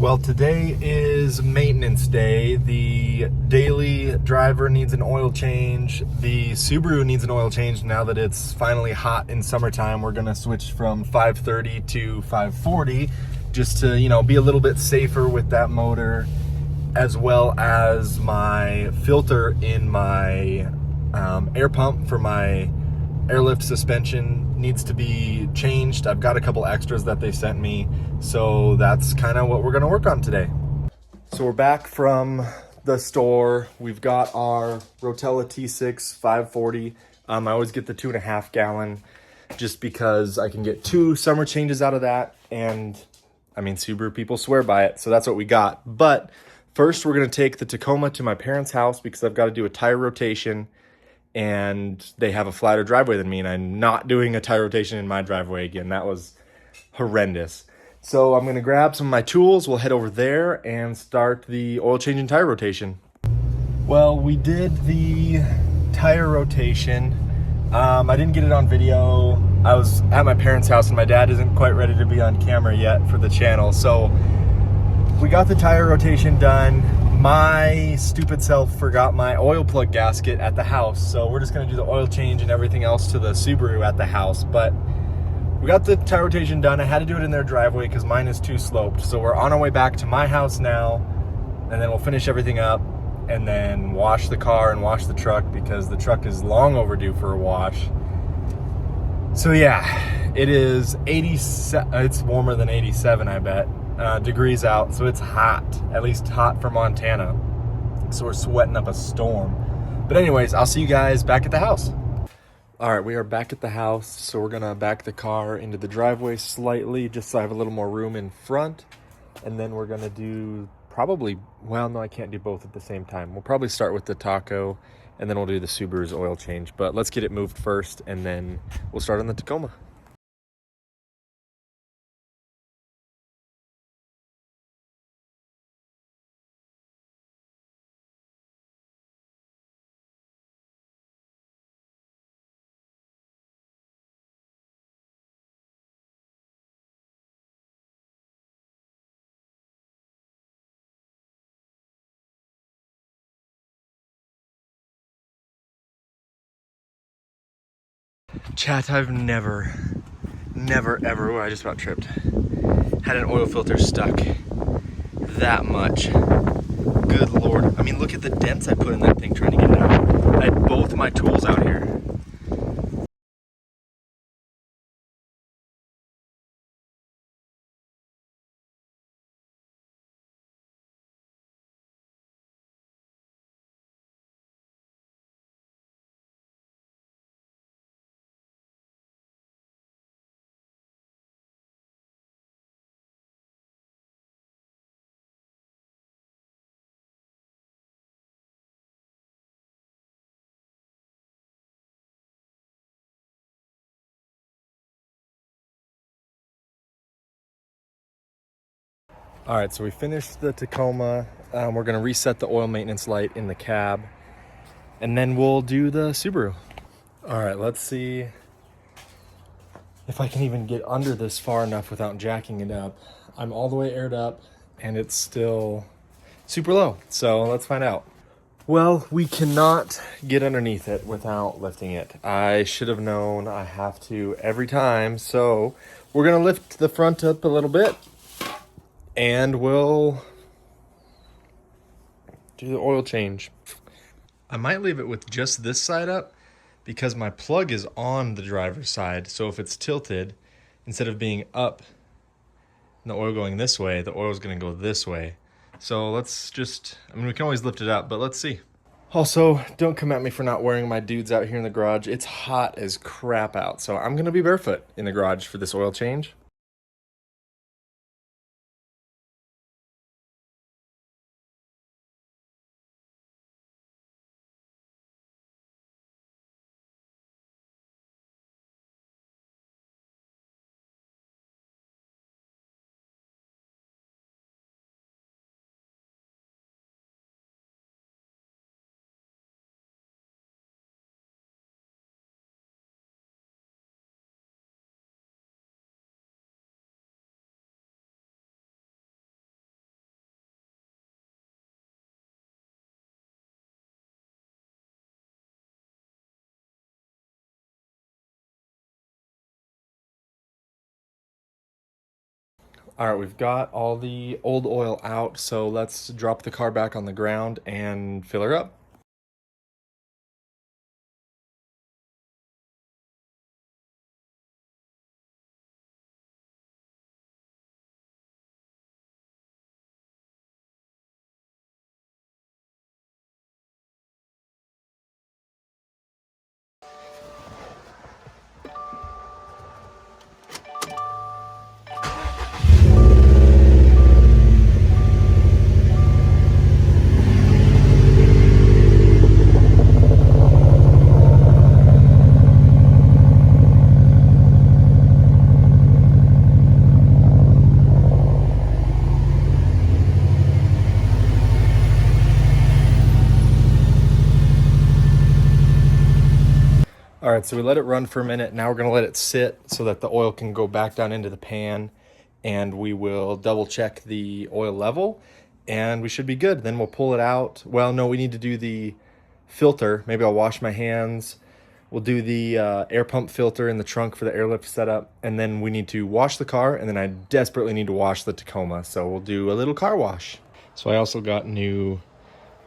Well, today is maintenance day. The daily driver needs an oil change. The Subaru needs an oil change now that it's finally hot in summertime. We're gonna switch from 530 to 540 just to, be a little bit safer with that motor, as well as my filter in my air pump for my airlift suspension needs to be changed. I've got a couple extras that they sent me, so that's kind of what we're going to work on today. So we're back from the store. We've got our Rotella T6 540. I always get the 2.5 gallon just because I can get 2 summer changes out of that, and Subaru people swear by it, so that's what we got. But first we're going to take the Tacoma to my parents' house because I've got to do a tire rotation, and they have a flatter driveway than me, and I'm not doing a tire rotation in my driveway again. That was horrendous. So I'm going to grab some of my tools. We'll head over there and start the oil change and tire rotation. Well, we did the tire rotation. I didn't get it on video. I was at my parents' house, and my dad isn't quite ready to be on camera yet for the channel. So we got the tire rotation done. My stupid self forgot my oil plug gasket at the house, so we're just gonna do the oil change and everything else to the Subaru at the house. But we got the tire rotation done. I had to do it in their driveway because mine is too sloped. So we're on our way back to my house now, and then we'll finish everything up and then wash the car and wash the truck because the truck is long overdue for a wash. So yeah, it is 87, it's warmer than 87, I bet. Degrees out, so it's hot, at least hot for Montana. So we're sweating up a storm. But anyways, I'll see you guys back at the house. All right, we are back at the house. So we're gonna back the car into the driveway slightly, just so I have a little more room in front. And then we're gonna do no, I can't do both at the same time. We'll probably start with the Taco, and then we'll do the Subaru's oil change. But let's get it moved first, and then we'll start on the Tacoma. Chat, I've never ever, I just about tripped, had an oil filter stuck that much. Good Lord. Look at the dents I put in that thing trying to get it out. I had both my tools out here. All right, so we finished the Tacoma. We're gonna reset the oil maintenance light in the cab, and then we'll do the Subaru. All right, let's see if I can even get under this far enough without jacking it up. I'm all the way aired up, and it's still super low, so let's find out. Well, we cannot get underneath it without lifting it. I should have known I have to every time, so we're gonna lift the front up a little bit, and we'll do the oil change. I might leave it with just this side up because my plug is on the driver's side. So if it's tilted, instead of being up and the oil going this way, the oil is going to go this way. So let's just, we can always lift it up, but let's see. Also, don't come at me for not wearing my dudes out here in the garage. It's hot as crap out, so I'm going to be barefoot in the garage for this oil change. All right, we've got all the old oil out, so let's drop the car back on the ground and fill her up. All right, so we let it run for a minute. Now we're gonna let it sit so that the oil can go back down into the pan, and we will double check the oil level and we should be good. Then we'll pull it out. Well, no, we need to do the filter. Maybe I'll wash my hands. We'll do the air pump filter in the trunk for the airlift setup, and then we need to wash the car, and then I desperately need to wash the Tacoma, so we'll do a little car wash. So I also got new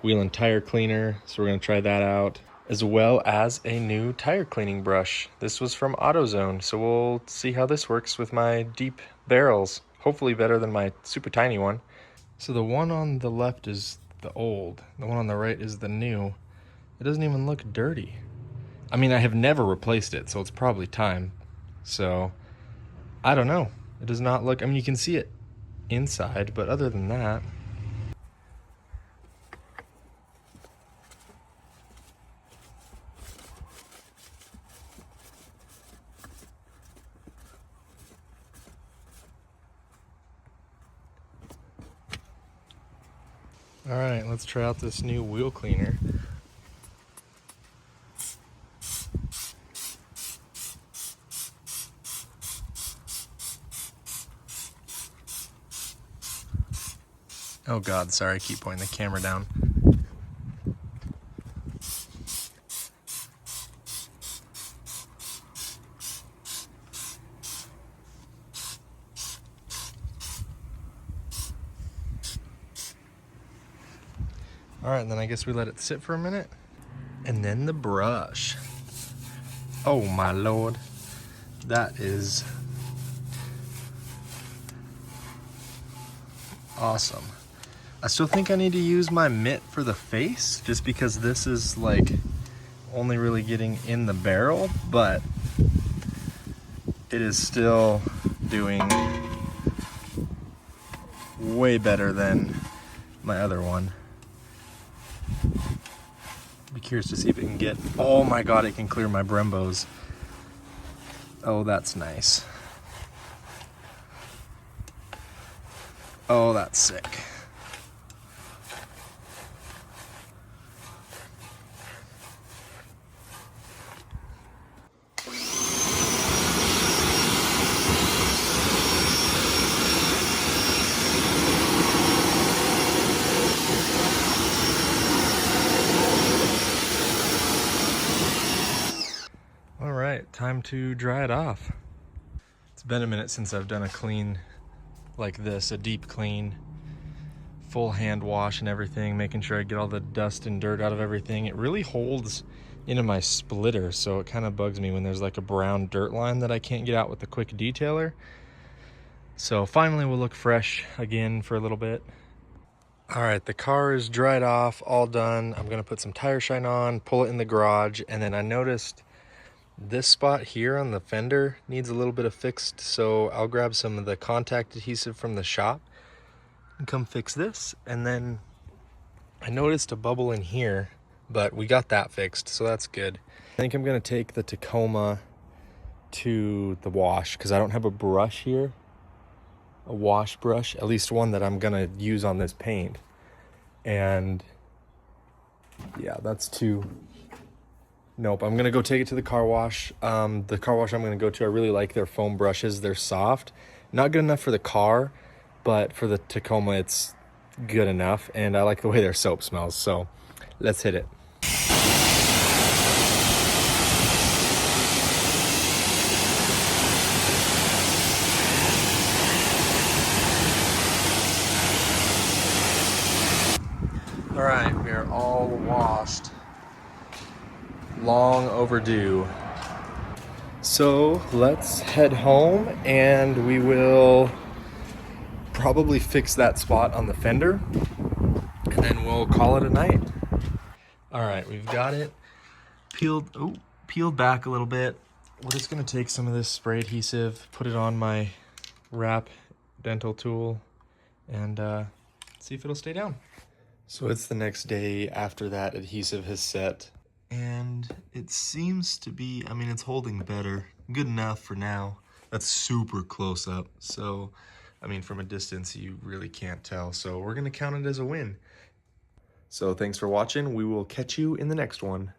wheel and tire cleaner, so we're gonna try that out, as well as a new tire cleaning brush. This was from AutoZone, so we'll see how this works with my deep barrels. Hopefully better than my super tiny one. So the one on the left is the old, the one on the right is the new. It doesn't even look dirty. I mean, I have never replaced it, so it's probably time. So, I don't know. It does not look, I mean, you can see it inside, but other than that. All right, let's try out this new wheel cleaner. Oh God, sorry, I keep pointing the camera down. All right, then I guess we let it sit for a minute. And then the brush. Oh my Lord. That is awesome. I still think I need to use my mitt for the face, just because this is like only really getting in the barrel, but it is still doing way better than my other one. Be curious to see if it can get, oh my God, it can clear my Brembos. Oh, that's nice. Oh, that's sick. All right, time to dry it off. It's been a minute since I've done a clean like this, a deep clean, full hand wash and everything, making sure I get all the dust and dirt out of everything. It really holds into my splitter, so it kind of bugs me when there's like a brown dirt line that I can't get out with the quick detailer. So finally we'll look fresh again for a little bit. All right, the car is dried off, all done. I'm gonna put some tire shine on, pull it in the garage, and then I noticed this spot here on the fender needs a little bit of fixed, so I'll grab some of the contact adhesive from the shop and come fix this. And then I noticed a bubble in here, but we got that fixed, so that's good. I think I'm gonna take the Tacoma to the wash because I don't have a brush here, a wash brush, at least one that I'm gonna use on this paint. And yeah, that's too. Nope, I'm gonna go take it to the car wash. The car wash I'm gonna go to, I really like their foam brushes. They're soft. Not good enough for the car, but for the Tacoma, it's good enough. And I like the way their soap smells, so let's hit it. All right, we are all washed. Long overdue. So let's head home and we will probably fix that spot on the fender and then we'll call it a night. All right, we've got it peeled back a little bit. We're just gonna take some of this spray adhesive, put it on my wrap dental tool, and see if it'll stay down. So it's the next day after that adhesive has set, and it seems to be, I mean, it's holding better. Good enough for now. That's super close up. So, I mean, from a distance, you really can't tell. So we're gonna count it as a win. So thanks for watching. We will catch you in the next one.